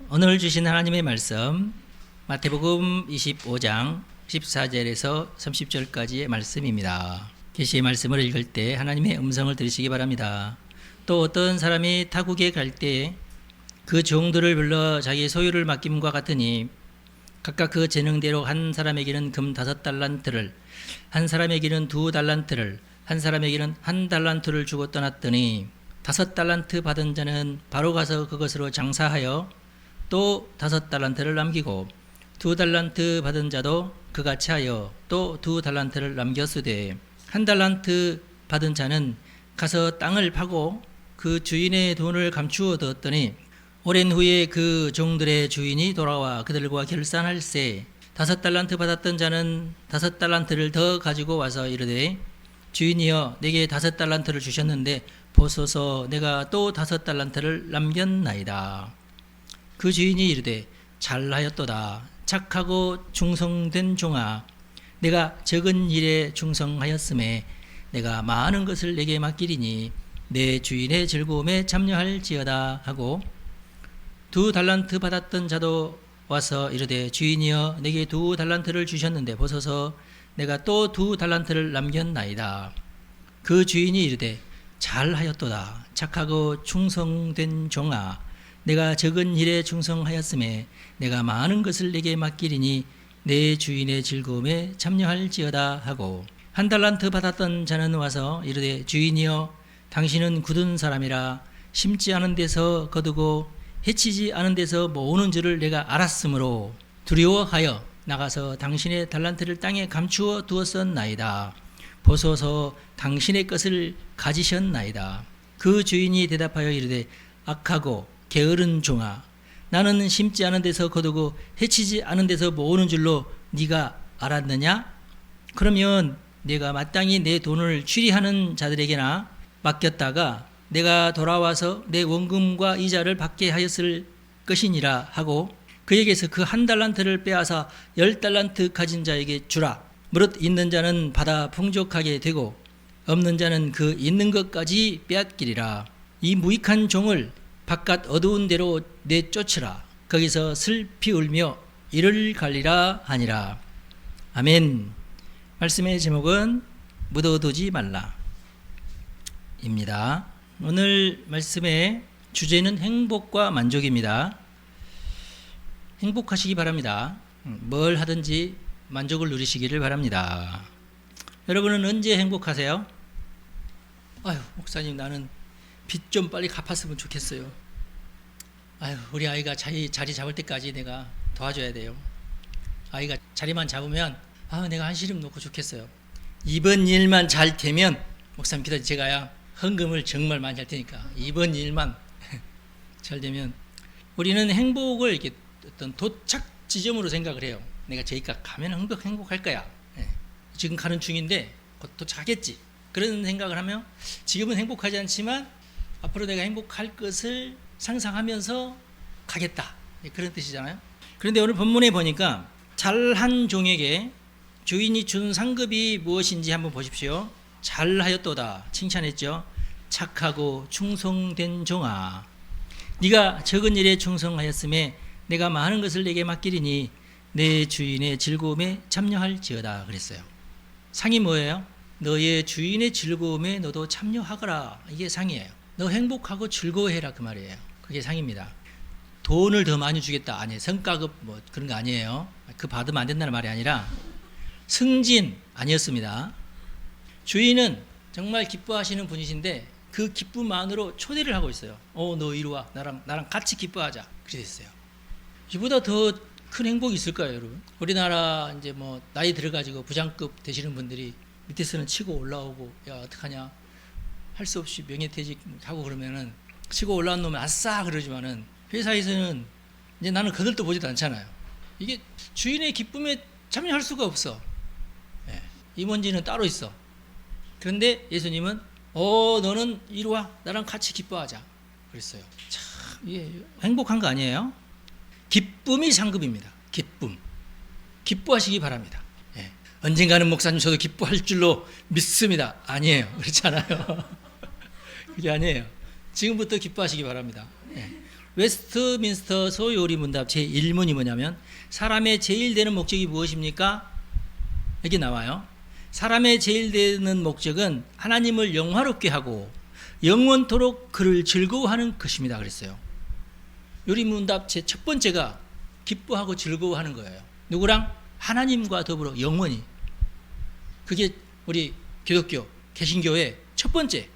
오늘 주신 하나님의 말씀 마태복음 25장 14절에서 30절까지의 말씀입니다. 계시의 말씀을 읽을 때 하나님의 음성을 들으시기 바랍니다. 또 어떤 사람이 타국에 갈 때 그 종들을 불러 자기 소유를 맡김과 같으니 각각 그 재능대로 한 사람에게는 금 5달란트를, 한 사람에게는 2달란트를, 한 사람에게는 1달란트를 주고 떠났더니 5달란트 받은 자는 바로 가서 그것으로 장사하여 또 5달란트를 남기고 2달란트 받은 자도 그같이 하여 또 2달란트를 남겼으되 1달란트 받은 자는 가서 땅을 파고 그 주인의 돈을 감추어 두었더니 오랜 후에 그 종들의 주인이 돌아와 그들과 결산할세 5달란트 받았던 자는 5달란트를 더 가지고 와서 이르되 주인이여 내게 5달란트를 주셨는데 보소서 내가 또 5달란트를 남겼나이다. 그 주인이 이르되 잘하였도다 착하고 충성된 종아 내가 적은 일에 충성하였음에 내가 많은 것을 내게 맡기리니 내 주인의 즐거움에 참여할지어다 하고 2달란트 받았던 자도 와서 이르되 주인이여 내게 2달란트를 주셨는데 보소서 내가 또 2달란트를 남겼나이다. 그 주인이 이르되 잘하였도다 착하고 충성된 종아 내가 적은 일에 충성하였음에 내가 많은 것을 내게 맡기리니 내 주인의 즐거움에 참여할지어다 하고 1달란트 받았던 자는 와서 이르되 주인이여 당신은 굳은 사람이라 심지 않은 데서 거두고 해치지 않은 데서 모으는 줄을 내가 알았으므로 두려워하여 나가서 당신의 달란트를 땅에 감추어 두었었나이다. 보소서 당신의 것을 가지셨나이다. 그 주인이 대답하여 이르되 악하고 게으른 종아 나는 심지 않은 데서 거두고 해치지 않은 데서 모으는 줄로 네가 알았느냐? 그러면 내가 마땅히 내 돈을 취리하는 자들에게나 맡겼다가 내가 돌아와서 내 원금과 이자를 받게 하였을 것이니라 하고 그에게서 그 1달란트를 빼앗아 10달란트 가진 자에게 주라. 무릇 있는 자는 받아 풍족하게 되고 없는 자는 그 있는 것까지 빼앗기리라. 이 무익한 종을 바깥 어두운 데로 내쫓으라. 거기서 슬피 울며 이를 갈리라 하니라. 아멘. 말씀의 제목은 묻어두지 말라 입니다. 오늘 말씀의 주제는 행복과 만족입니다. 행복하시기 바랍니다. 뭘 하든지 만족을 누리시기를 바랍니다. 여러분은 언제 행복하세요? 아유, 목사님 나는 빚 좀 빨리 갚았으면 좋겠어요. 아유, 우리 아이가 자리 잡을 때까지 내가 도와줘야 돼요. 아이가 자리만 잡으면 내가 한시름 놓고 좋겠어요. 이번 일만 잘 되면 목사님 기다려 제가야 헌금을 정말 많이 할 테니까 이번 일만 잘 되면 우리는 행복을 이렇게 어떤 도착 지점으로 생각을 해요. 내가 저기까지 가면 행복할 거야. 지금 가는 중인데 곧 도착하겠지. 그런 생각을 하며 지금은 행복하지 않지만 앞으로 내가 행복할 것을 상상하면서 가겠다. 그런 뜻이잖아요. 그런데 오늘 본문에 보니까 잘한 종에게 주인이 준 상급이 무엇인지 한번 보십시오. 잘하였도다 칭찬했죠. 착하고 충성된 종아 네가 적은 일에 충성하였음에 내가 많은 것을 내게 맡기리니 내 주인의 즐거움에 참여할지어다 그랬어요. 상이 뭐예요? 너의 주인의 즐거움에 너도 참여하거라. 이게 상이에요. 너 행복하고 즐거워해라 그 말이에요. 그게 상입니다. 돈을 더 많이 주겠다 아니에요. 성과급 뭐 그런 거 아니에요. 그 받으면 안 된다는 말이 아니라 승진 아니었습니다. 주인은 정말 기뻐하시는 분이신데 그 기쁨만으로 초대를 하고 있어요. 너 이리 와. 나랑 같이 기뻐하자. 그렇게 됐어요. 이보다 더 큰 행복이 있을까요, 여러분? 우리나라 이제 뭐 나이 들어가지고 부장급 되시는 분들이 밑에서는 치고 올라오고 야 어떡하냐 할 수 없이 명예퇴직 하고 그러면은 치고 올라온 놈은 아싸 그러지만은 회사에서는 이제 나는 거들떠 보지도 않잖아요. 이게 주인의 기쁨에 참여할 수가 없어. 임원진은 따로 있어. 그런데 예수님은 너는 이리 와 나랑 같이 기뻐하자 그랬어요. 참 이게 행복한 거 아니에요? 기쁨이 상급입니다. 기뻐하시기 바랍니다. 언젠가는 목사님 저도 기뻐할 줄로 믿습니다. 아니에요. 그렇잖아요. 그게 아니에요. 지금부터 기뻐하시기 바랍니다. 웨스트민스터 소요리 문답 제1문이 뭐냐면 사람의 제일 되는 목적이 무엇입니까? 여기 나와요. 사람의 제일 되는 목적은 하나님을 영화롭게 하고 영원토록 그를 즐거워하는 것입니다. 그랬어요. 요리 문답 제 첫 번째가 기뻐하고 즐거워하는 거예요. 누구랑? 하나님과 더불어 영원히. 그게 우리 기독교 개신교의 첫 번째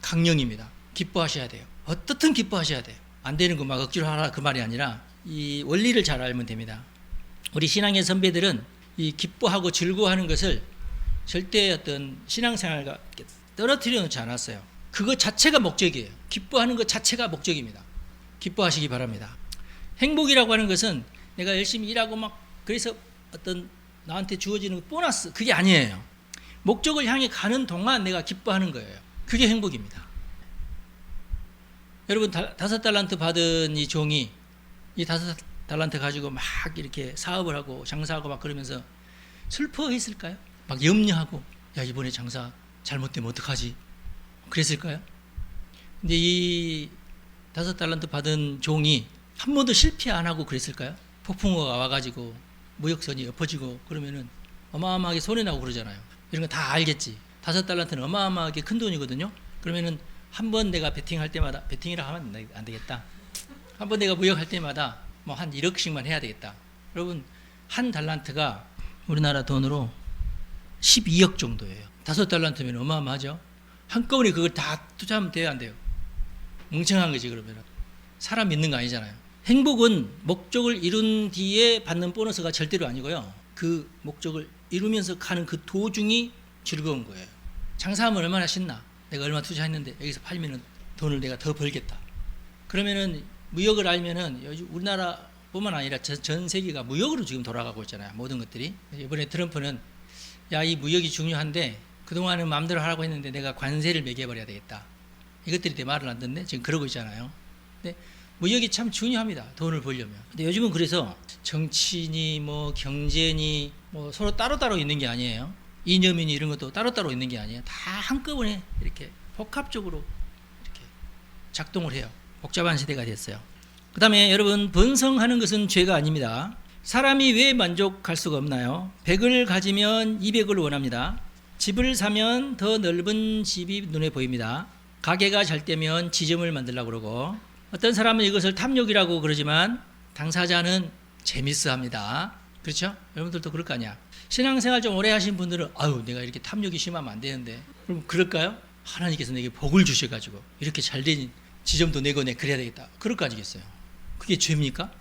강령입니다. 기뻐하셔야 돼요. 어떻든 기뻐하셔야 돼요. 안 되는 거 막 억지로 하라 그 말이 아니라 이 원리를 잘 알면 됩니다. 우리 신앙의 선배들은 이 기뻐하고 즐거워하는 것을 절대 어떤 신앙생활과 떨어뜨려 놓지 않았어요. 그거 자체가 목적이에요. 기뻐하는 것 자체가 목적입니다. 기뻐하시기 바랍니다. 행복이라고 하는 것은 내가 열심히 일하고 막 그래서 어떤 나한테 주어지는 보너스 그게 아니에요. 목적을 향해 가는 동안 내가 기뻐하는 거예요. 그게 행복입니다. 여러분 5달란트 받은 이 종이 이 5달란트 가지고 막 이렇게 사업을 하고 장사하고 막 그러면서 슬퍼했을까요? 막 염려하고 야 이번에 장사 잘못되면 어떡하지? 그랬을까요? 근데 이 5달란트 받은 종이 한 번도 실패 안 하고 그랬을까요? 폭풍우가 와가지고 무역선이 엎어지고 그러면은 어마어마하게 손해나고 그러잖아요. 이런 거 다 알겠지. 5달란트는 어마어마하게 큰 돈이거든요. 그러면은 한 번 내가 베팅할 때마다 베팅이라 하면 안 되겠다. 한 번 내가 무역할 때마다 뭐 한 1억씩만 해야 되겠다. 여러분 한 달란트가 우리나라 돈으로 12억 정도예요. 5달란트면 어마어마하죠. 한꺼번에 그걸 다 투자하면 돼요, 안 돼요? 멍청한 거지 그러면. 사람 믿는 거 아니잖아요. 행복은 목적을 이룬 뒤에 받는 보너스가 절대로 아니고요. 그 목적을 이루면서 가는 그 도중이 즐거운 거예요. 장사하면 얼마나 신나. 내가 얼마 투자했는데 여기서 팔면은 돈을 내가 더 벌겠다. 그러면은 무역을 알면은 우리나라뿐만 아니라 전 세계가 무역으로 지금 돌아가고 있잖아요. 모든 것들이. 이번에 트럼프는 야, 이 무역이 중요한데 그동안은 마음대로 하라고 했는데 내가 관세를 매겨버려야 되겠다. 이것들이 내 말을 안 듣네. 지금 그러고 있잖아요. 근데 무역이 참 중요합니다. 돈을 벌려면. 근데 요즘은 그래서 정치니 뭐 경제니 뭐 서로 따로따로 있는 게 아니에요. 이념이니 이런 것도 따로따로 있는 게 아니에요. 다 한꺼번에 이렇게 복합적으로 이렇게 작동을 해요. 복잡한 시대가 됐어요. 그 다음에 여러분 번성하는 것은 죄가 아닙니다. 사람이 왜 만족할 수가 없나요? 100을 가지면 200을 원합니다. 집을 사면 더 넓은 집이 눈에 보입니다. 가게가 잘 되면 지점을 만들려고 그러고 어떤 사람은 이것을 탐욕이라고 그러지만 당사자는 재밌어 합니다. 그렇죠? 여러분들도 그럴 거 아니야. 신앙생활 좀 오래 하신 분들은 아유 내가 이렇게 탐욕이 심하면 안 되는데 그럼 그럴까요? 하나님께서 내게 복을 주셔가지고 이렇게 잘된 지점도 내고 내 그래야 되겠다. 그럴 거 아니겠어요? 그게 죄입니까?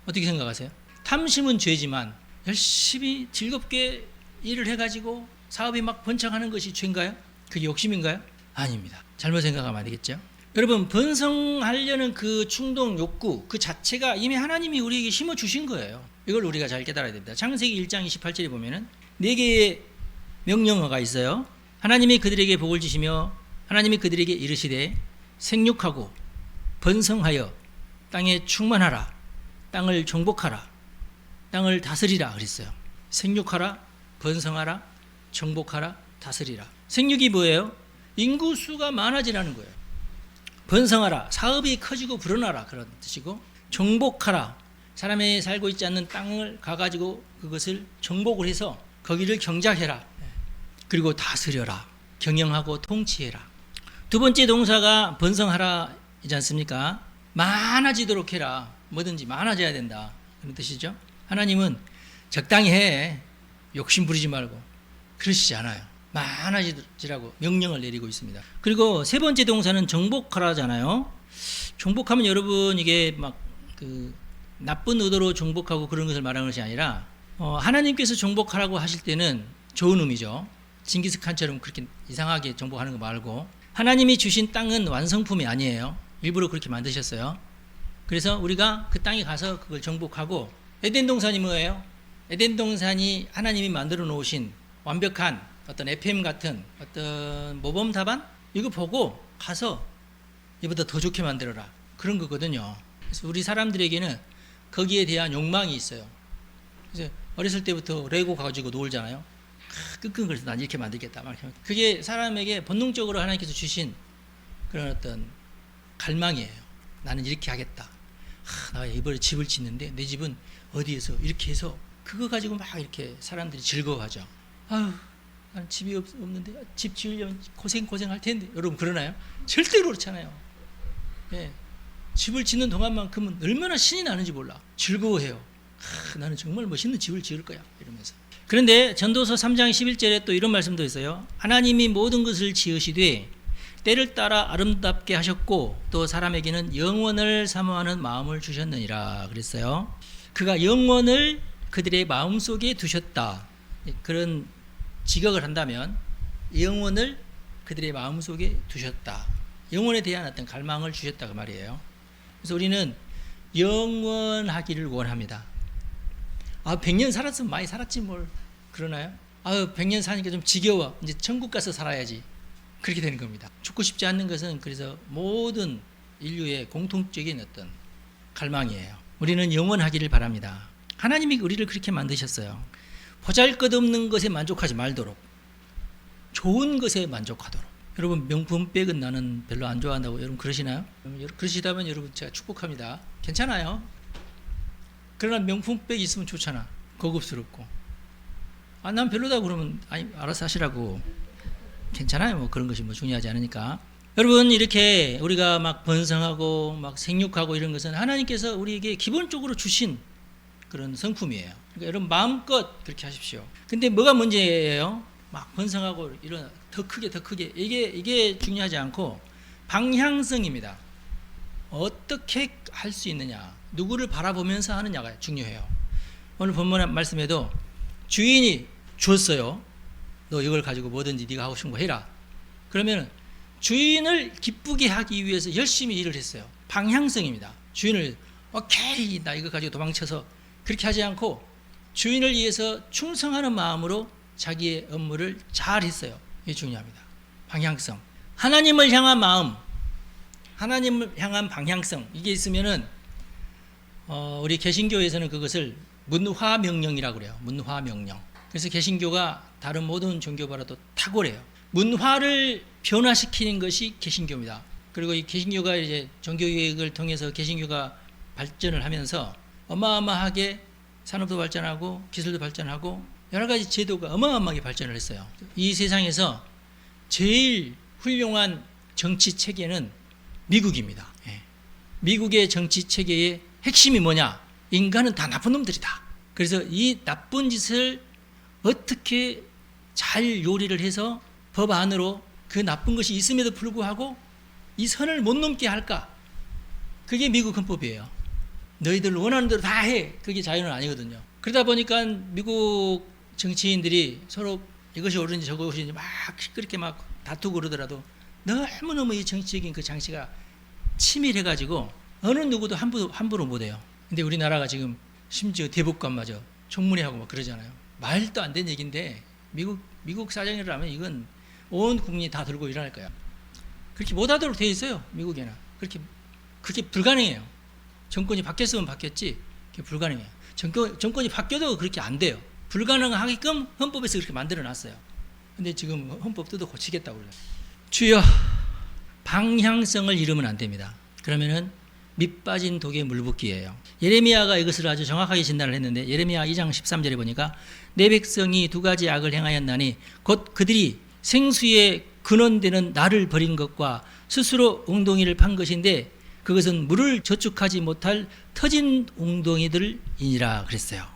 어떻게 생각하세요? 탐심은 죄지만 열심히 즐겁게 일을 해가지고 사업이 막 번창하는 것이 죄인가요? 그게 욕심인가요? 아닙니다. 잘못 생각하면 안 되겠죠? 여러분 번성하려는 그 충동 욕구 그 자체가 이미 하나님이 우리에게 심어주신 거예요. 이걸 우리가 잘 깨달아야 됩니다. 창세기 1장 28절에 보면은 4개의 명령어가 있어요. 하나님이 그들에게 복을 주시며 하나님이 그들에게 이르시되 생육하고 번성하여 땅에 충만하라 땅을 정복하라 땅을 다스리라 그랬어요. 생육하라 번성하라 정복하라 다스리라. 생육이 뭐예요? 인구수가 많아지라는 거예요. 번성하라 사업이 커지고 불어나라 그런 뜻이고 정복하라 사람이 살고 있지 않는 땅을 가가지고 그것을 정복을 해서 거기를 경작해라. 그리고 다스려라 경영하고 통치해라. 두 번째 동사가 번성하라이지 않습니까? 많아지도록 해라. 뭐든지 많아져야 된다 그런 뜻이죠. 하나님은 적당히 해 욕심 부리지 말고 그러시지 않아요. 많아지라고 명령을 내리고 있습니다. 그리고 세 번째 동사는 정복하라잖아요. 정복하면 여러분 이게 막 그 나쁜 의도로 정복하고 그런 것을 말하는 것이 아니라 하나님께서 정복하라고 하실 때는 좋은 의미죠. 징기스칸처럼 그렇게 이상하게 정복하는 거 말고 하나님이 주신 땅은 완성품이 아니에요. 일부러 그렇게 만드셨어요. 그래서 우리가 그 땅에 가서 그걸 정복하고 에덴 동산이 뭐예요? 에덴 동산이 하나님이 만들어 놓으신 완벽한 어떤 FM 같은 어떤 모범 답안? 이거 보고 가서 이보다 더 좋게 만들어라. 그런 거거든요. 그래서 우리 사람들에게는 거기에 대한 욕망이 있어요. 그래서 어렸을 때부터 레고 가지고 놀잖아요. 끙끙거려서 난 이렇게 만들겠다. 그게 사람에게 본능적으로 하나님께서 주신 그런 어떤 갈망이에요. 나는 이렇게 하겠다. 나 이번에 집을 짓는데 내 집은 어디에서 이렇게 해서 그거 가지고 막 이렇게 사람들이 즐거워하죠. 아유, 난 집이 없는데 집 지으려면 고생할 텐데. 여러분 그러나요? 절대로 그렇잖아요. 예. 집을 짓는 동안만큼은 얼마나 신이 나는지 몰라. 즐거워해요. 나는 정말 멋있는 집을 지을 거야 이러면서. 그런데 전도서 3장 11절에 또 이런 말씀도 있어요. 하나님이 모든 것을 지으시되 때를 따라 아름답게 하셨고 또 사람에게는 영원을 사모하는 마음을 주셨느니라 그랬어요. 그가 영원을 그들의 마음속에 두셨다. 그런 직역을 한다면 영원을 그들의 마음속에 두셨다. 영원에 대한 어떤 갈망을 주셨다 그 말이에요. 그래서 우리는 영원하기를 원합니다. 100년 살았으면 많이 살았지 뭘 그러나요? 100년 사니까 좀 지겨워. 이제 천국 가서 살아야지. 그렇게 되는 겁니다. 죽고 싶지 않는 것은 그래서 모든 인류의 공통적인 어떤 갈망이에요. 우리는 영원하기를 바랍니다. 하나님이 우리를 그렇게 만드셨어요. 보잘것없는 것에 만족하지 말도록 좋은 것에 만족하도록. 여러분 명품백은 나는 별로 안 좋아한다고 여러분 그러시나요? 그러시다면 여러분 제가 축복합니다. 괜찮아요. 그러나 명품백 있으면 좋잖아. 고급스럽고. 난 별로다 그러면 아니 알아서 하시라고. 괜찮아요. 뭐 그런 것이 뭐 중요하지 않으니까. 여러분 이렇게 우리가 막 번성하고 막 생육하고 이런 것은 하나님께서 우리에게 기본적으로 주신 그런 성품이에요. 그러니까 여러분 마음껏 그렇게 하십시오. 근데 뭐가 문제예요? 막 번성하고 이런 더 크게 이게 중요하지 않고 방향성입니다. 어떻게 할 수 있느냐, 누구를 바라보면서 하느냐가 중요해요. 오늘 본문 말씀에도 주인이 줬어요. 너 이걸 가지고 뭐든지 네가 하고 싶은 거 해라. 그러면 주인을 기쁘게 하기 위해서 열심히 일을 했어요. 방향성입니다. 주인을 오케이 나 이거 가지고 도망쳐서 그렇게 하지 않고 주인을 위해서 충성하는 마음으로 자기의 업무를 잘 했어요. 이게 중요합니다. 방향성. 하나님을 향한 마음, 하나님을 향한 방향성 이게 있으면은 우리 개신교에서는 그것을 문화명령이라고 그래요. 문화명령. 그래서 개신교가 다른 모든 종교보다도 탁월해요. 문화를 변화시키는 것이 개신교입니다. 그리고 이 개신교가 이제 종교개혁을 통해서 개신교가 발전을 하면서 어마어마하게 산업도 발전하고 기술도 발전하고 여러 가지 제도가 어마어마하게 발전을 했어요. 이 세상에서 제일 훌륭한 정치 체계는 미국입니다. 미국의 정치 체계의 핵심이 뭐냐? 인간은 다 나쁜 놈들이다. 그래서 이 나쁜 짓을 어떻게 잘 요리를 해서 법 안으로 그 나쁜 것이 있음에도 불구하고 이 선을 못 넘게 할까? 그게 미국 헌법이에요. 너희들 원하는 대로 다 해. 그게 자유는 아니거든요. 그러다 보니까 미국 정치인들이 서로 이것이 옳은지 저것이 옳은지 막 그렇게 막 다투고 그러더라도 너무너무 이 정치적인 그 장치가 치밀해가지고 어느 누구도 함부로 못해요. 근데 우리나라가 지금 심지어 대법관마저 청문회하고 막 그러잖아요. 말도 안 되는 얘기인데 미국 사정이라면 이건 온 국민이 다 들고 일어날 거야. 그렇게 못하도록 돼 있어요. 미국에는 그렇게 불가능해요. 정권이 바뀌었으면 바뀌었지 그게 불가능해요. 정권이 바뀌어도 그렇게 안 돼요. 불가능하게끔 헌법에서 그렇게 만들어놨어요. 근데 지금 헌법 뜯어 고치겠다고 그래요. 주여 방향성을 잃으면 안 됩니다. 그러면은 밑 빠진 독에 물 붓기예요. 예레미야가 이것을 아주 정확하게 진단을 했는데 예레미야 2장 13절에 보니까 내 백성이 두 가지 악을 행하였나니 곧 그들이 생수의 근원되는 나를 버린 것과 스스로 웅덩이를 판 것인데 그것은 물을 저축하지 못할 터진 웅덩이들이니라 그랬어요.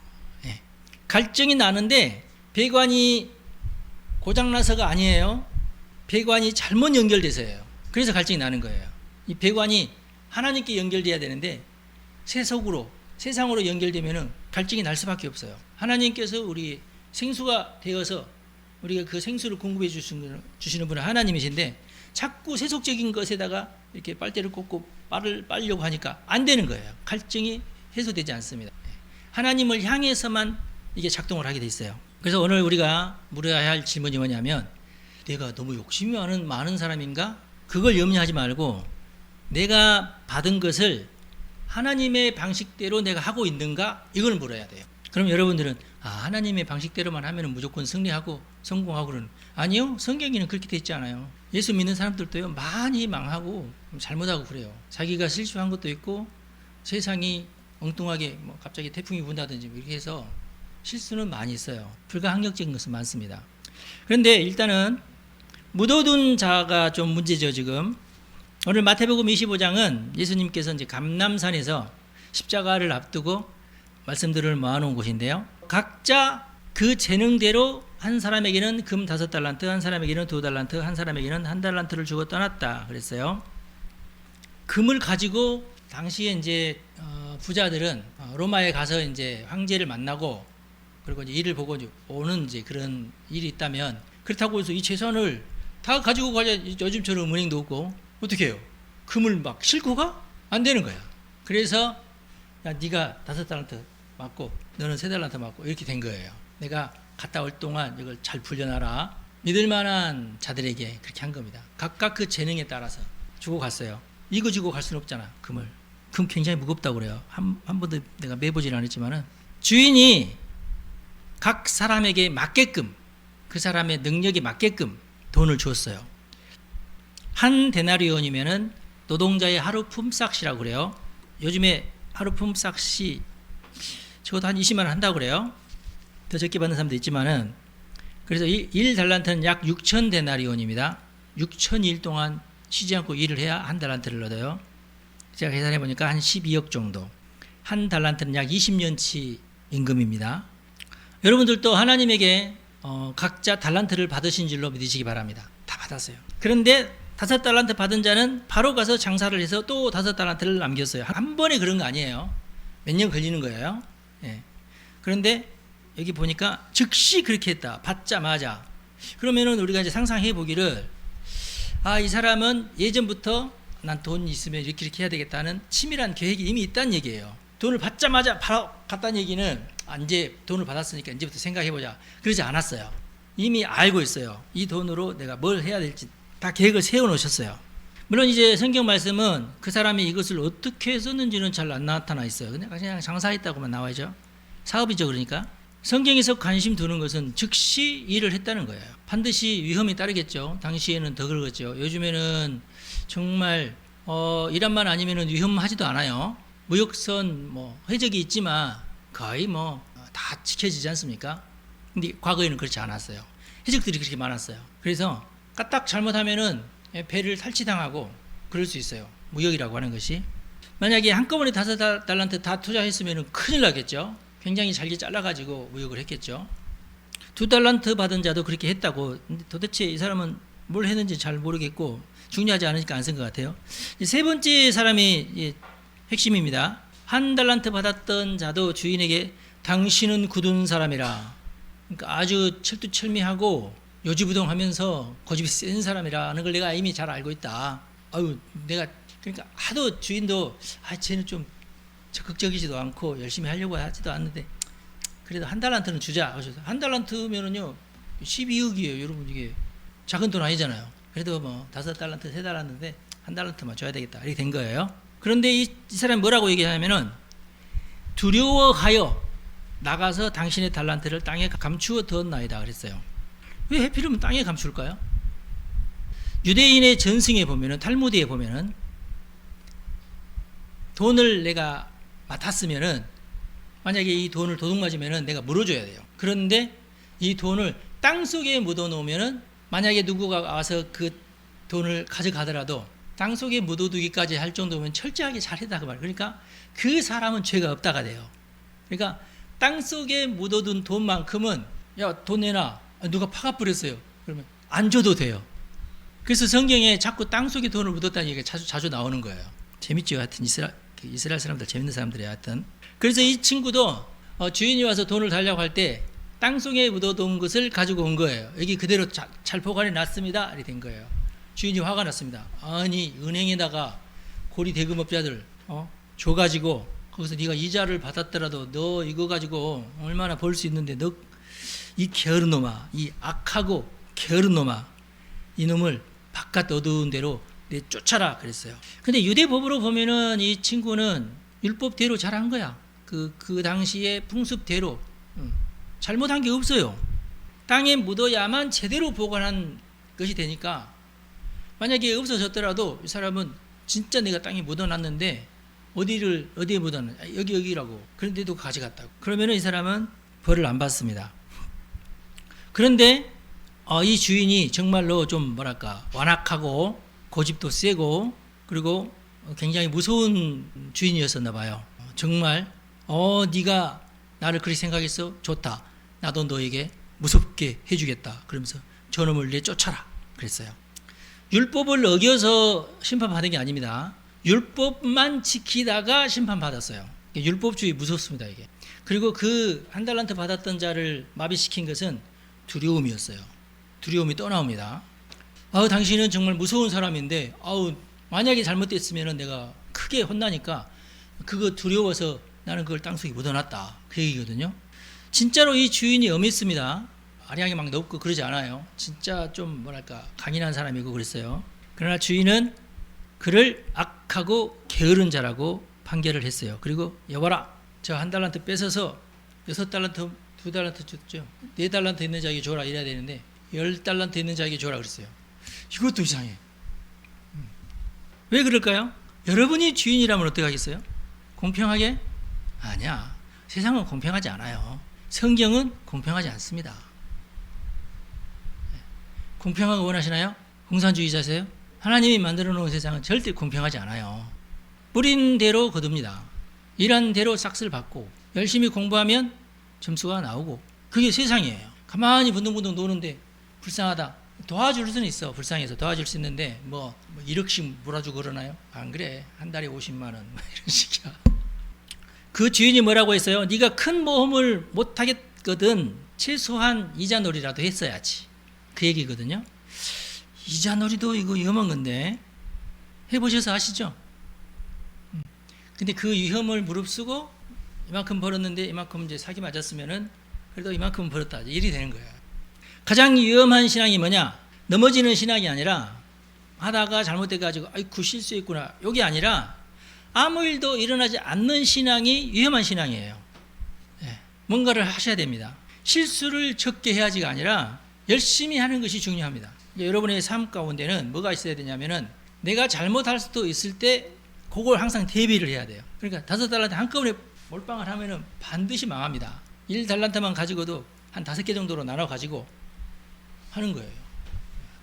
예. 갈증이 나는데 배관이 고장나서가 아니에요. 배관이 잘못 연결돼서예요. 그래서 갈증이 나는 거예요. 이 배관이 하나님께 연결돼야 되는데 세상으로 연결되면은 갈증이 날 수밖에 없어요. 하나님께서 우리 생수가 되어서 우리가 그 생수를 공급해 주시는 분은 하나님이신데 자꾸 세속적인 것에다가 이렇게 빨대를 꽂고 빨려고 하니까 안 되는 거예요. 갈증이 해소되지 않습니다. 하나님을 향해서만 이게 작동을 하게 돼 있어요. 그래서 오늘 우리가 물어야 할 질문이 뭐냐면 내가 너무 욕심이 많은 사람인가? 그걸 염려하지 말고 내가 받은 것을 하나님의 방식대로 내가 하고 있는가? 이걸 물어야 돼요. 그럼 여러분들은 하나님의 방식대로만 하면 무조건 승리하고 성공하고 그러는 아니요. 성경에는 그렇게 돼 있지 않아요. 예수 믿는 사람들도요 많이 망하고 잘못하고 그래요. 자기가 실수한 것도 있고 세상이 엉뚱하게 뭐 갑자기 태풍이 분다든지 이렇게 해서 실수는 많이 있어요. 불가항력적인 것은 많습니다. 그런데 일단은 묻어둔 자가 좀 문제죠. 지금 오늘 마태복음 25장은 예수님께서 이제 감람산에서 십자가를 앞두고 말씀들을 모아놓은 곳인데요. 각자 그 재능대로 한 사람에게는 금 5달란트, 한 사람에게는 2달란트, 한 사람에게는 1달란트를 주고 떠났다 그랬어요. 금을 가지고 당시에 이제 부자들은 로마에 가서 이제 황제를 만나고 그리고 이제 일을 보고 오는 이제 그런 일이 있다면, 그렇다고 해서 이 재산을 다 가지고 가야 요즘처럼 은행도 없고 어떻게 해요? 금을 막 싣고 가? 안 되는 거야. 그래서 야, 네가 5달란트 맞고 너는 3달란트 맞고 이렇게 된 거예요. 내가 갔다 올 동안 이걸 잘 불려놔라. 믿을 만한 자들에게 그렇게 한 겁니다. 각각 그 재능에 따라서 주고 갔어요. 이거 주고 갈 수는 없잖아. 금을. 금 굉장히 무겁다고 그래요. 한 번도 내가 매보지는 않았지만은 주인이 각 사람에게 맞게끔, 그 사람의 능력에 맞게끔 돈을 주었어요. 한 데나리온이면은 노동자의 하루 품삯이라고 그래요. 요즘에 하루 품삯이 적어도 한 20만 원 한다고 그래요. 더 적게 받는 사람도 있지만은, 그래서 1달란트는 약 6천 데나리온입니다. 6천일 동안 쉬지 않고 일을 해야 한 달란트를 얻어요. 제가 계산해 보니까 한 12억 정도. 한 달란트는 약 20년치 임금입니다. 여러분들도 하나님에게 각자 달란트를 받으신 줄로 믿으시기 바랍니다. 다 받았어요. 그런데 5달란트 받은 자는 바로 가서 장사를 해서 또 5달란트를 남겼어요. 한 번에 그런 거 아니에요. 몇 년 걸리는 거예요. 예. 그런데 여기 보니까 즉시 그렇게 했다. 받자마자. 그러면은 우리가 이제 상상해 보기를, 이 사람은 예전부터 난 돈 있으면 이렇게 해야 되겠다는 치밀한 계획이 이미 있다는 얘기예요. 돈을 받자마자 바로 갔다는 얘기는 이제 돈을 받았으니까 이제부터 생각해보자, 그러지 않았어요. 이미 알고 있어요. 이 돈으로 내가 뭘 해야 될지 다 계획을 세워놓으셨어요. 물론 이제 성경 말씀은 그 사람이 이것을 어떻게 썼는지는 잘 안 나타나 있어요. 그냥 장사했다고만 나와야죠. 사업이죠. 그러니까 성경에서 관심 두는 것은 즉시 일을 했다는 거예요. 반드시 위험이 따르겠죠. 당시에는 더 그러겠죠. 요즘에는 정말 이란만 아니면 위험하지도 않아요. 무역선 해적이 있지만 거의 다 지켜지지 않습니까? 근데 과거에는 그렇지 않았어요. 해적들이 그렇게 많았어요. 그래서 까딱 잘못하면은 배를 탈취당하고 그럴 수 있어요. 무역이라고 하는 것이. 만약에 한꺼번에 5달란트 다 투자했으면 큰일 나겠죠. 굉장히 잘게 잘라가지고 무역을 했겠죠. 2달란트 받은 자도 그렇게 했다고. 근데 도대체 이 사람은 뭘 했는지 잘 모르겠고 중요하지 않으니까 안 쓴 것 같아요. 세 번째 사람이 핵심입니다. 1달란트 받았던 자도 주인에게 당신은 굳은 사람이라, 그러니까 아주 철두철미하고 요지부동하면서 고집이 센 사람이라는 걸 내가 이미 잘 알고 있다. 내가 그러니까 하도 주인도 쟤는 좀 적극적이지도 않고 열심히 하려고 하지도 않는데 그래도 1달란트는 주자. 1달란트면은요 12억이에요. 여러분 이게 작은 돈 아니잖아요. 그래도 5달란트, 3달란트인데 1달란트만 줘야 되겠다. 이렇게 된 거예요. 그런데 이 사람이 뭐라고 얘기하냐면은 두려워하여 나가서 당신의 달란트를 땅에 감추어 두었나이다 그랬어요. 왜 하필이면 땅에 감출까요? 유대인의 전승에 보면은, 탈무드에 보면은 돈을 내가 맡았으면은 만약에 이 돈을 도둑맞으면은 내가 물어줘야 돼요. 그런데 이 돈을 땅 속에 묻어 놓으면은 만약에 누구가 와서 그 돈을 가져가더라도 땅 속에 묻어두기까지 할 정도면 철저하게 잘했다 그 말이에요. 그러니까 그 사람은 죄가 없다가 돼요. 그러니까 땅 속에 묻어둔 돈만큼은 야, 돈 내놔. 누가 파가 뿌렸어요. 그러면 안 줘도 돼요. 그래서 성경에 자꾸 땅 속에 돈을 묻었다는 얘기가 자주 나오는 거예요. 재밌죠. 하여튼 이스라엘 사람들 재밌는 사람들이에요. 하여튼 그래서 이 친구도 주인이 와서 돈을 달라고 할 때 땅 속에 묻어둔 것을 가지고 온 거예요. 여기 그대로 잘 보관해 놨습니다. 이렇게 된 거예요. 주인이 화가 났습니다. 아니 은행에다가 고리 대금업자들 줘가지고 거기서 네가 이자를 받았더라도 너 이거 가지고 얼마나 벌 수 있는데 너 이 게으른 놈아, 이 악하고 게으른 놈아, 이놈을 바깥 어두운 데로 쫓아라 그랬어요. 근데 유대법으로 보면은 이 친구는 율법대로 잘한 거야. 그 당시의 풍습대로 잘못한 게 없어요. 땅에 묻어야만 제대로 보관한 것이 되니까 만약에 없어졌더라도 이 사람은 진짜 내가 땅에 묻어놨는데 어디에 묻어놨냐? 여기라고. 그런데도 가져갔다고. 그러면 이 사람은 벌을 안 받습니다. 그런데 이 주인이 정말로 좀 뭐랄까 완악하고 고집도 세고 그리고 굉장히 무서운 주인이었었나 봐요. 정말 네가 나를 그렇게 생각했어? 좋다. 나도 너에게 무섭게 해주겠다. 그러면서 저놈을 내쫓아라. 그랬어요. 율법을 어겨서 심판받은 게 아닙니다. 율법만 지키다가 심판받았어요. 율법주의 무섭습니다, 이게. 그리고 그 한 달란트 받았던 자를 마비시킨 것은 두려움이었어요. 두려움이 떠나옵니다. 당신은 정말 무서운 사람인데, 만약에 잘못됐으면 내가 크게 혼나니까 그거 두려워서 나는 그걸 땅속에 묻어놨다. 그 얘기거든요. 진짜로 이 주인이 엄했습니다. 아량이 막 높고 그러지 않아요. 진짜 좀 뭐랄까 강인한 사람이고 그랬어요. 그러나 주인은 그를 악하고 게으른 자라고 판결을 했어요. 그리고 여봐라, 저 한 달란트 뺏어서 6달란트, 2달란트 줬죠. 4달란트 있는 자에게 줘라 이래야 되는데 10달란트 있는 자에게 줘라 그랬어요. 이것도 이상해. 왜 그럴까요? 여러분이 주인이라면 어떻게 하겠어요? 공평하게? 아니야. 세상은 공평하지 않아요. 성경은 공평하지 않습니다. 공평한 거 원하시나요? 공산주의자세요? 하나님이 만들어 놓은 세상은 절대 공평하지 않아요. 뿌린 대로 거둡니다. 일한 대로 싹쓸 받고 열심히 공부하면 점수가 나오고 그게 세상이에요. 가만히 분동분동 노는데 불쌍하다. 도와줄 수는 있어. 불쌍해서 도와줄 수 있는데 뭐 1억씩 몰아주고 그러나요? 안 그래. 한 달에 50만 원 이런 식이야. 그 주인이 뭐라고 했어요? 네가 큰 모험을 못 하겠거든 최소한 이자놀이라도 했어야지. 그 얘기거든요. 이자놀이도 이거 위험한 건데 해보셔서 아시죠? 근데 그 위험을 무릅쓰고 이만큼 벌었는데 이만큼 이제 사기 맞았으면은 그래도 이만큼 벌었다. 일이 되는 거예요. 가장 위험한 신앙이 뭐냐? 넘어지는 신앙이 아니라 하다가 잘못돼가지고 아이쿠 실수했구나. 이게 아니라 아무 일도 일어나지 않는 신앙이 위험한 신앙이에요. 뭔가를 하셔야 됩니다. 실수를 적게 해야지가 아니라 열심히 하는 것이 중요합니다. 여러분의 삶 가운데는 뭐가 있어야 되냐면은 내가 잘못할 수도 있을 때 그걸 항상 대비를 해야 돼요. 그러니까 5달란트 한꺼번에 몰빵을 하면은 반드시 망합니다. 1달란트만 가지고도 한 5개 정도로 나눠 가지고 하는 거예요.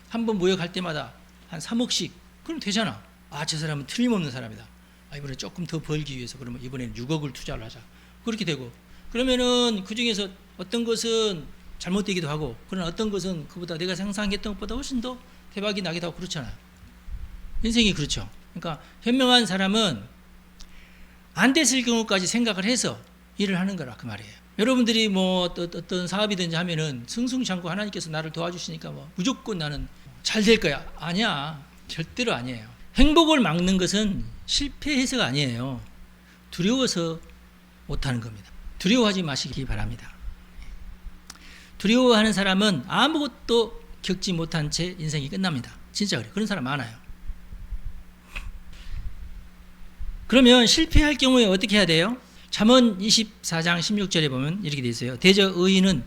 한 번 무역할 때마다 한 3억씩 그럼 되잖아. 저 사람은 틀림없는 사람이다. 이번에 조금 더 벌기 위해서 그러면 이번에는 6억을 투자를 하자. 그렇게 되고 그러면은 그 중에서 어떤 것은 잘못되기도 하고 그러나 어떤 것은 그보다 내가 상상했던 것보다 훨씬 더 대박이 나기도 하고 그렇잖아요. 인생이 그렇죠. 그러니까 현명한 사람은 안 됐을 경우까지 생각을 해서 일을 하는 거라 그 말이에요. 여러분들이 뭐 어떤 사업이든지 하면은 승승장구 하나님께서 나를 도와주시니까 뭐 무조건 나는 잘 될 거야. 아니야. 절대로 아니에요. 행복을 막는 것은 실패해서가 아니에요. 두려워서 못하는 겁니다. 두려워하지 마시기 바랍니다. 두려워하는 사람은 아무것도 겪지 못한 채 인생이 끝납니다. 진짜 그래요. 그런 사람 많아요. 그러면 실패할 경우에 어떻게 해야 돼요? 잠언 24장 16절에 보면 이렇게 되어 있어요. 대저 의인은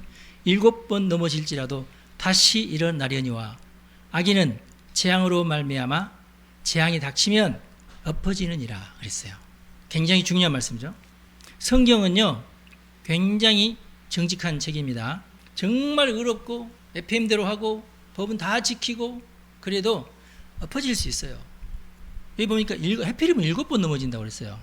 7번 넘어질지라도 다시 일어나려니와 악인은 재앙으로 말미암아 재앙이 닥치면 엎어지느니라 그랬어요. 굉장히 중요한 말씀이죠. 성경은요 굉장히 정직한 책입니다. 정말 의롭고 FM대로 하고 법은 다 지키고 그래도 엎어질 수 있어요. 여기 보니까 해필이면 7번 넘어진다고 그랬어요.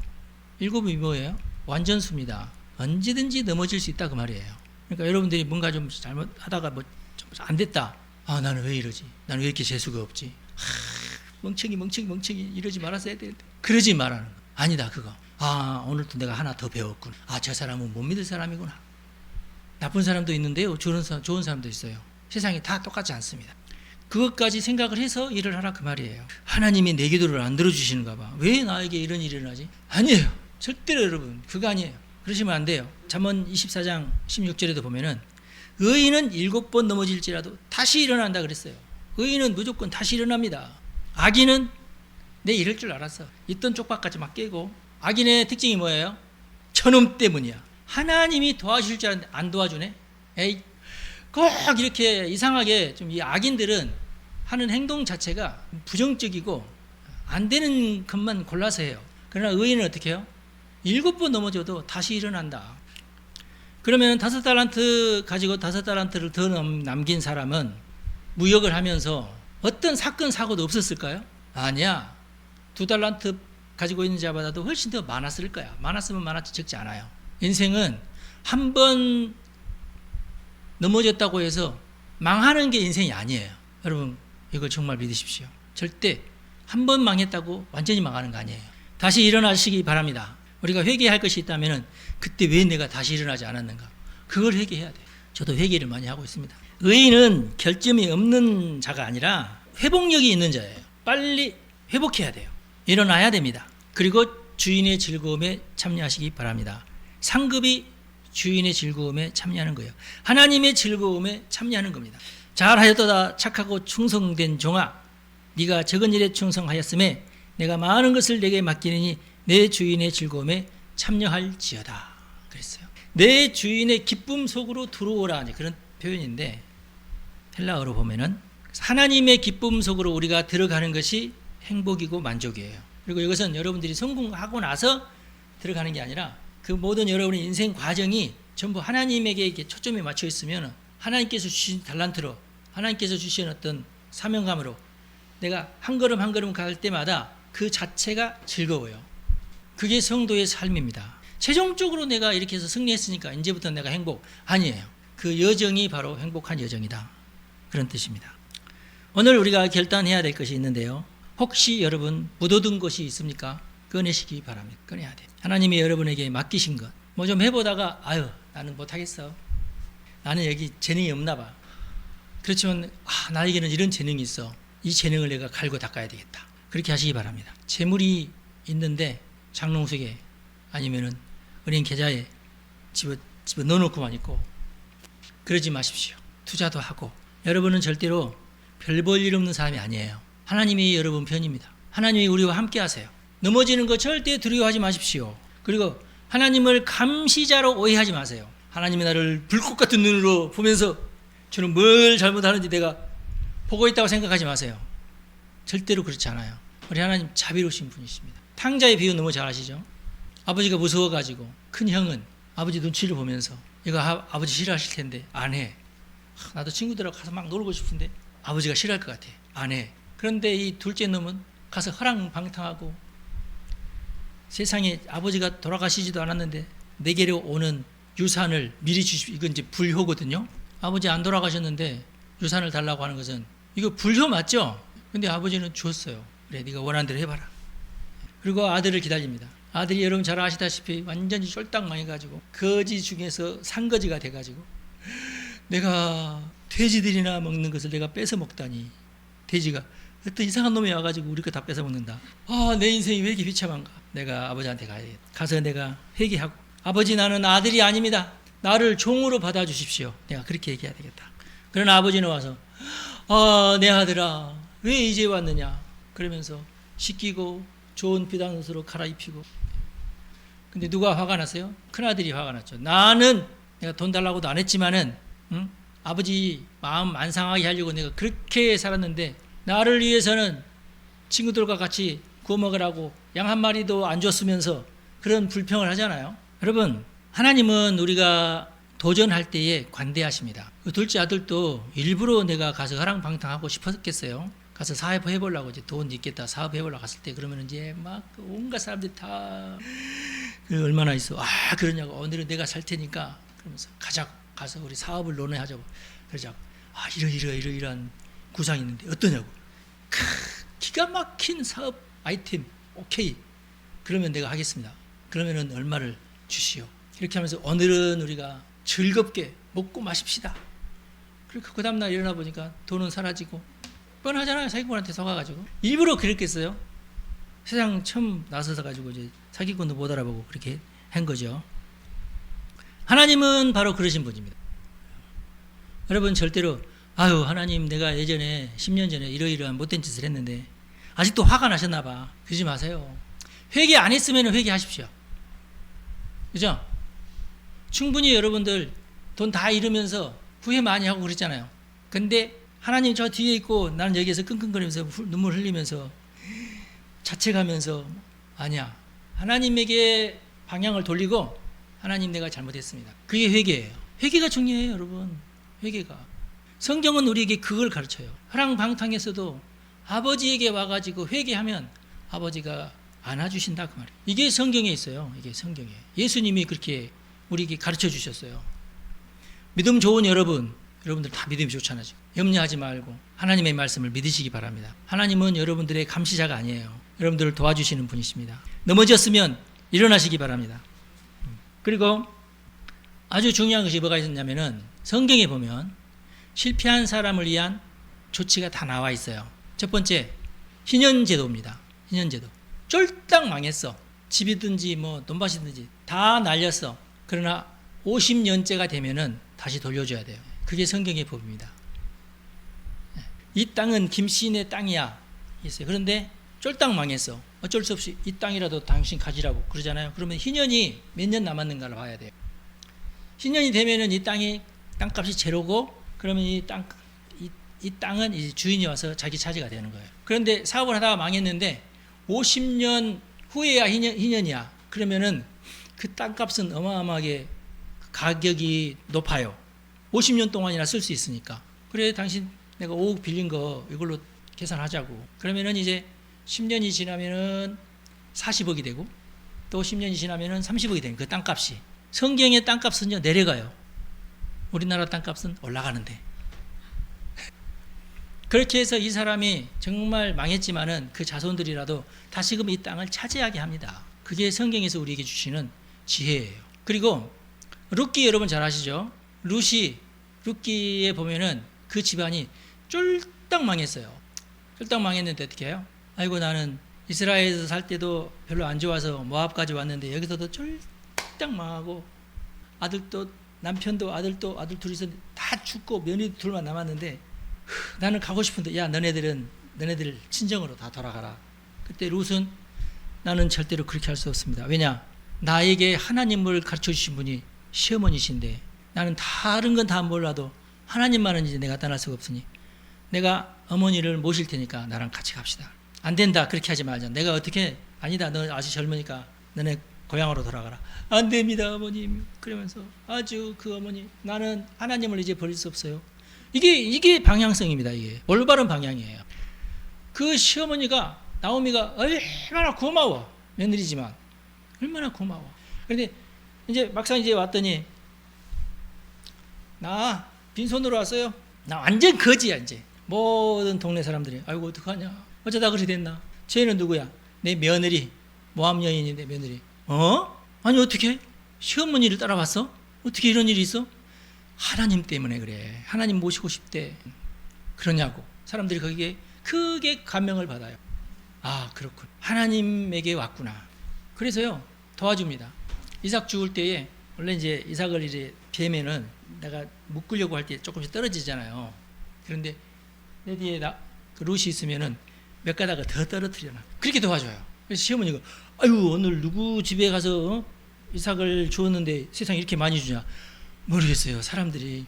7이 뭐예요? 완전수입니다. 언제든지 넘어질 수 있다 그 말이에요. 그러니까 여러분들이 뭔가 좀 잘못하다가 뭐 안 됐다. 나는 왜 이러지? 나는 왜 이렇게 재수가 없지? 멍청이 이러지 말았어야 되는데 그러지 말라는 거. 아니다 그거. 오늘도 내가 하나 더 배웠구나. 저 사람은 못 믿을 사람이구나. 나쁜 사람도 있는데요. 좋은 사람도 있어요. 세상이 다 똑같지 않습니다. 그것까지 생각을 해서 일을 하라 그 말이에요. 하나님이 내 기도를 안 들어주시는가 봐. 왜 나에게 이런 일이 일어나지? 아니에요. 절대로 여러분 그거 아니에요. 그러시면 안 돼요. 잠언 24장 16절에도 보면은 의인은 7번 넘어질지라도 다시 일어난다 그랬어요. 의인은 무조건 다시 일어납니다. 악인은 내 이럴 줄 알았어. 있던 쪽박까지 막 깨고. 악인의 특징이 뭐예요? 저놈 때문이야. 하나님이 도와줄 줄 알았는데 안 도와주네. 꼭 이렇게 이상하게 좀 이 악인들은 하는 행동 자체가 부정적이고 안 되는 것만 골라서 해요. 그러나 의인은 어떻게 해요? 7번 넘어져도 다시 일어난다. 그러면 5달란트 가지고 5달란트를 더 남긴 사람은 무역을 하면서 어떤 사건 사고도 없었을까요? 아니야. 2달란트 가지고 있는 자보다도 훨씬 더 많았을 거야. 많았으면 많았지 적지 않아요. 인생은 한 번 넘어졌다고 해서 망하는 게 인생이 아니에요. 여러분 이걸 정말 믿으십시오. 절대 한 번 망했다고 완전히 망하는 거 아니에요. 다시 일어나시기 바랍니다. 우리가 회개할 것이 있다면 그때 왜 내가 다시 일어나지 않았는가, 그걸 회개해야 돼요. 저도 회개를 많이 하고 있습니다. 의인은 결점이 없는 자가 아니라 회복력이 있는 자예요. 빨리 회복해야 돼요. 일어나야 됩니다. 그리고 주인의 즐거움에 참여하시기 바랍니다. 상급이 주인의 즐거움에 참여하는 거예요. 하나님의 즐거움에 참여하는 겁니다. 잘하였도다 착하고 충성된 종아, 네가 적은 일에 충성하였음에 내가 많은 것을 내게 맡기느니 내 주인의 즐거움에 참여할지어다 그랬어요. 내 주인의 기쁨 속으로 들어오라, 그런 표현인데 헬라어로 보면은 하나님의 기쁨 속으로 우리가 들어가는 것이 행복이고 만족이에요. 그리고 이것은 여러분들이 성공하고 나서 들어가는 게 아니라 그 모든 여러분의 인생 과정이 전부 하나님에게 이렇게 초점이 맞춰 있으면 하나님께서 주신 달란트로, 하나님께서 주신 어떤 사명감으로 내가 한 걸음 한 걸음 갈 때마다 그 자체가 즐거워요. 그게 성도의 삶입니다. 최종적으로 내가 이렇게 해서 승리했으니까 이제부터 내가 행복, 아니에요. 그 여정이 바로 행복한 여정이다, 그런 뜻입니다. 오늘 우리가 결단해야 될 것이 있는데요, 혹시 여러분 묻어둔 것이 있습니까? 꺼내시기 바랍니다. 꺼내야 돼요. 하나님이 여러분에게 맡기신 것, 뭐 좀 해보다가 아유 나는 못하겠어, 나는 여기 재능이 없나 봐, 그렇지만 나에게는 이런 재능이 있어, 이 재능을 내가 갈고 닦아야 되겠다, 그렇게 하시기 바랍니다. 재물이 있는데 장롱속에 아니면은 은행 계좌에 집어 넣어놓고만 있고 그러지 마십시오. 투자도 하고. 여러분은 절대로 별 볼 일 없는 사람이 아니에요. 하나님이 여러분 편입니다. 하나님이 우리와 함께 하세요. 넘어지는 거 절대 두려워하지 마십시오. 그리고 하나님을 감시자로 오해하지 마세요. 하나님이 나를 불꽃 같은 눈으로 보면서 저는 뭘 잘못하는지 내가 보고 있다고 생각하지 마세요. 절대로 그렇지 않아요. 우리 하나님 자비로우신 분이십니다. 탕자의 비유 너무 잘 아시죠? 아버지가 무서워가지고 큰 형은 아버지 눈치를 보면서 이거 아버지 싫어하실 텐데 안 해. 나도 친구들하고 가서 막 놀고 싶은데 아버지가 싫어할 것 같아, 안 해. 그런데 이 둘째 놈은 가서 허랑방탕하고 세상에 아버지가 돌아가시지도 않았는데 내게로 오는 유산을 미리 주십시오. 이건 이제 불효거든요. 아버지 안 돌아가셨는데 유산을 달라고 하는 것은 이거 불효 맞죠? 근데 아버지는 주었어요. 그래, 네가 원하는 대로 해봐라. 그리고 아들을 기다립니다. 아들이 여러분 잘 아시다시피 완전히 쫄딱 망해가지고 거지 중에서 산거지가 돼가지고 내가 돼지들이나 먹는 것을 내가 뺏어 먹다니, 돼지가 어떤 이상한 놈이 와가지고 우리 거 다 뺏어 먹는다. 내 인생이 왜 이렇게 비참한가. 내가 아버지한테 가야 되겠다. 가서 내가 회개하고, 아버지 나는 아들이 아닙니다, 나를 종으로 받아주십시오, 내가 그렇게 얘기해야 되겠다. 그러나 아버지는 와서 내 아들아 왜 이제 왔느냐 그러면서 씻기고 좋은 비단옷으로 갈아입히고. 근데 누가 화가 났어요? 큰아들이 화가 났죠. 나는 내가 돈 달라고도 안 했지만은 아버지 마음 안 상하게 하려고 내가 그렇게 살았는데 나를 위해서는 친구들과 같이 구워 먹으라고 양 한 마리도 안 줬으면서 그런 불평을 하잖아요. 여러분, 하나님은 우리가 도전할 때에 관대하십니다. 그 둘째 아들도 일부러 내가 가서 허랑방탕하고 싶었겠어요. 가서 사업해보려고, 이제 돈 있겠다 사업해보려고 갔을 때 그러면 이제 막 온갖 사람들이 다 얼마나 있어, 그러냐고, 오늘은 내가 살 테니까 그러면서 가서 우리 사업을 논의하자고. 그러자고, 이러한 구상이 있는데 어떠냐고. 기가 막힌 사업 아이템, 오케이, 그러면 내가 하겠습니다. 그러면은 얼마를 주시오. 이렇게 하면서 오늘은 우리가 즐겁게 먹고 마십시다. 그리고 그 다음날 일어나 보니까 돈은 사라지고, 뻔하잖아요. 사기꾼한테 속아가지고. 일부러 그랬겠어요? 세상 처음 나서서 가지고 이제 사기꾼도 못 알아보고 그렇게 한 거죠. 하나님은 바로 그러신 분입니다. 여러분 절대로 하나님 내가 예전에 10년 전에 이러이러한 못된 짓을 했는데 아직도 화가 나셨나 봐, 그러지 마세요. 회개 안 했으면 회개하십시오. 그죠? 충분히 여러분들 돈 다 잃으면서 후회 많이 하고 그랬잖아요. 근데 하나님 저 뒤에 있고 나는 여기에서 끙끙거리면서 눈물 흘리면서 자책하면서 아니야. 하나님에게 방향을 돌리고 하나님 내가 잘못했습니다. 그게 회개예요. 회개가 중요해요, 여러분. 회개가. 성경은 우리에게 그걸 가르쳐요. 화랑방탕에서도 아버지에게 와가지고 회개하면 아버지가 안아주신다 그 말이에요. 이게 성경에 있어요. 이게 성경에. 예수님이 그렇게 우리에게 가르쳐 주셨어요. 믿음 좋은 여러분들 다 믿음이 좋잖아요. 염려하지 말고 하나님의 말씀을 믿으시기 바랍니다. 하나님은 여러분들의 감시자가 아니에요. 여러분들을 도와주시는 분이십니다. 넘어졌으면 일어나시기 바랍니다. 그리고 아주 중요한 것이 뭐가 있었냐면은 성경에 보면 실패한 사람을 위한 조치가 다 나와 있어요. 첫 번째, 희년제도입니다. 희년제도. 쫄딱 망했어. 집이든지 뭐 돈밭이든지 다 날렸어. 그러나 50년째가 되면은 다시 돌려줘야 돼요. 그게 성경의 법입니다. 이 땅은 김씨인의 땅이야. 있어요. 그런데 쫄딱 망했어. 어쩔 수 없이 이 땅이라도 당신 가지라고 그러잖아요. 그러면 희년이 몇 년 남았는가를 봐야 돼요. 희년이 되면은 이 땅이 땅값이 제로고 그러면 이 땅은 이제 주인이 와서 자기 차지가 되는 거예요. 그런데 사업을 하다가 망했는데 50년 후에야 희년이야. 그러면은 그 땅값은 어마어마하게 가격이 높아요. 50년 동안이나 쓸 수 있으니까. 그래 당신 내가 5억 빌린 거 이걸로 계산하자고. 그러면은 이제 10년이 지나면은 40억이 되고 또 10년이 지나면은 30억이 되는 그 땅값이. 성경의 땅값은요 내려가요. 우리나라 땅값은 올라가는데. 그렇게 해서 이 사람이 정말 망했지만은 그 자손들이라도 다시금 이 땅을 차지하게 합니다. 그게 성경에서 우리에게 주시는 지혜예요. 그리고 룻기 여러분 잘 아시죠? 룻기에 보면은 그 집안이 쫄딱 망했어요. 쫄딱 망했는데 어떻게 해요? 아이고 나는 이스라엘에서 살 때도 별로 안 좋아서 모압까지 왔는데 여기서도 쫄딱 망하고 아들도 남편도 아들도 아들 둘이서 다 죽고 며느리 둘만 남았는데 나는 가고 싶은데 야 너네들 친정으로 다 돌아가라. 그때 룻은 나는 절대로 그렇게 할 수 없습니다. 왜냐? 나에게 하나님을 가르쳐 주신 분이 시어머니신데 나는 다른 건 다 몰라도 하나님만은 이제 내가 떠날 수가 없으니 내가 어머니를 모실 테니까 나랑 같이 갑시다. 안 된다. 그렇게 하지 말자. 내가 어떻게 아니다. 너 아직 젊으니까 너네 고향으로 돌아가라. 안 됩니다 어머님. 그러면서 아주 그 어머니 나는 하나님을 이제 버릴 수 없어요. 이게 방향성입니다. 이게 올바른 방향이에요. 그 시어머니가 나오미가 얼마나 고마워. 며느리지만 얼마나 고마워. 그런데 이제 막상 이제 왔더니 나 빈손으로 왔어요. 나 완전 거지야 이제. 모든 동네 사람들이 아이고 어떡하냐. 어쩌다 그렇게 됐나. 쟤는 누구야? 내 며느리. 모함 여인인데 며느리. 아니 어떻게? 시어머니를 따라왔어? 어떻게 이런 일이 있어? 하나님 때문에 그래. 하나님 모시고 싶대. 그러냐고. 사람들이 거기에 크게 감명을 받아요. 아 그렇군. 하나님에게 왔구나. 그래서요 도와줍니다. 이삭 죽을 때에 원래 이제 이삭을 이제 베면은 내가 묶으려고 할 때 조금씩 떨어지잖아요. 그런데 내 뒤에 그 룻이 있으면은 몇 가닥을 더 떨어뜨려놔. 그렇게 도와줘요. 그래서 시어머니가 아유 오늘 누구 집에 가서 이삭을 주었는데 세상에 이렇게 많이 주냐. 모르겠어요. 사람들이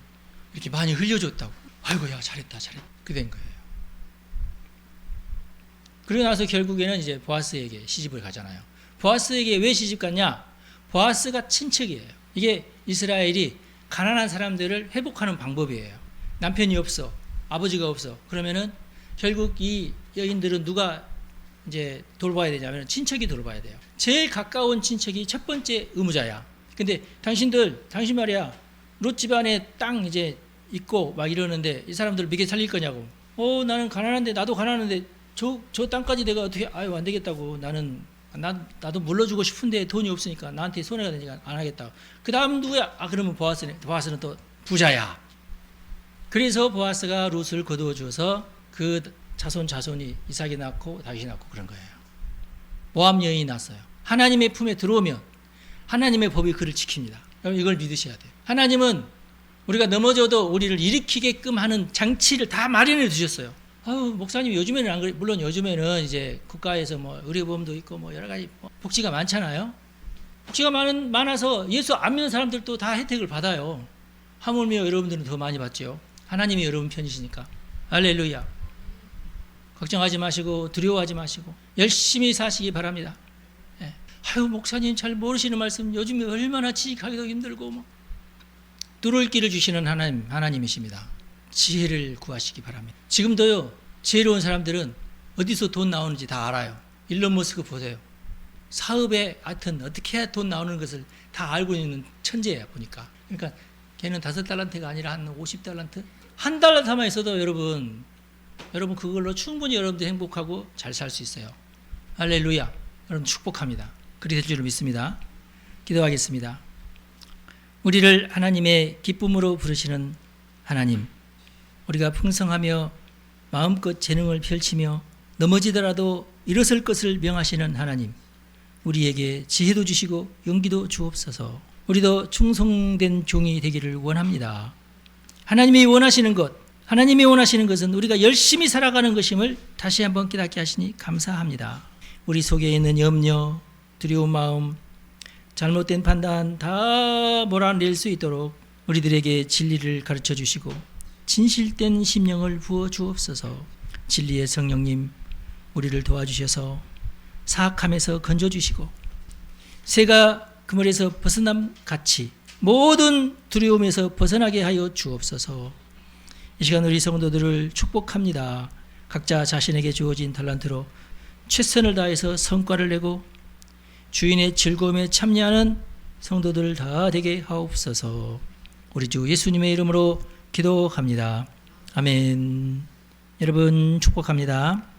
이렇게 많이 흘려줬다고. 아이고야 잘했다. 그렇게 된 거예요. 그러고 나서 결국에는 이제 보아스에게 시집을 가잖아요. 보아스에게 왜 시집 갔냐? 보아스가 친척이에요. 이게 이스라엘이 가난한 사람들을 회복하는 방법이에요. 남편이 없어. 아버지가 없어. 그러면은 결국 이 여인들은 누가 이제 돌봐야 되냐면 친척이 돌봐야 돼요. 제일 가까운 친척이 첫 번째 의무자야. 근데 당신 말이야. 룻 집안에 땅 이제 있고 막 이러는데 이 사람들을 먹여 살릴 거냐고. 나는 가난한데 나도 가난한데 저 땅까지 내가 어떻게 아유 안 되겠다고. 나도 물러주고 싶은데 돈이 없으니까 나한테 손해가 되니까 안 하겠다. 그 다음 누구야? 그러면 보아스는 또 부자야. 그래서 보아스가 룻을 거두어 주어서 그 자손이 이삭이 낳고 다윗이 낳고 그런 거예요. 모함 여인이 낳았어요. 하나님의 품에 들어오면 하나님의 법이 그를 지킵니다. 여러분 이걸 믿으셔야 돼요. 하나님은 우리가 넘어져도 우리를 일으키게끔 하는 장치를 다 마련해 두셨어요. 목사님 요즘에는 안 그래. 물론 요즘에는 이제 국가에서 뭐 의료보험도 있고 뭐 여러 가지 복지가 많잖아요. 복지가 많아서 예수 안 믿는 사람들도 다 혜택을 받아요. 하물며 여러분들은 더 많이 받죠. 하나님이 여러분 편이시니까. 할렐루야. 걱정하지 마시고 두려워하지 마시고 열심히 사시기 바랍니다. 예. 아유 목사님 잘 모르시는 말씀 요즘에 얼마나 지식하기도 힘들고 뭐. 뚫을 길을 주시는 하나님이십니다. 지혜를 구하시기 바랍니다. 지금도요 지혜로운 사람들은 어디서 돈 나오는지 다 알아요. 일론 머스크 보세요. 사업에 하여튼 어떻게 해야 돈 나오는 것을 다 알고 있는 천재야 보니까. 그러니까 걔는 5달란트가 아니라 한 50달란트? 한 달란트만 있어도 여러분 그걸로 충분히 여러분도 행복하고 잘 살 수 있어요. 할렐루야. 여러분 축복합니다. 그리 될 줄을 믿습니다. 기도하겠습니다. 우리를 하나님의 기쁨으로 부르시는 하나님, 우리가 풍성하며 마음껏 재능을 펼치며 넘어지더라도 일어설 것을 명하시는 하나님, 우리에게 지혜도 주시고 용기도 주옵소서. 우리도 충성된 종이 되기를 원합니다. 하나님이 원하시는 것은 우리가 열심히 살아가는 것임을 다시 한번 깨닫게 하시니 감사합니다. 우리 속에 있는 염려, 두려운 마음, 잘못된 판단 다 몰아낼 수 있도록 우리들에게 진리를 가르쳐 주시고 진실된 심령을 부어 주옵소서. 진리의 성령님, 우리를 도와주셔서 사악함에서 건져주시고 새가 그물에서 벗어남 같이 모든 두려움에서 벗어나게 하여 주옵소서. 이 시간 우리 성도들을 축복합니다. 각자 자신에게 주어진 달란트로 최선을 다해서 성과를 내고 주인의 즐거움에 참여하는 성도들 다 되게 하옵소서. 우리 주 예수님의 이름으로 기도합니다. 아멘. 여러분 축복합니다.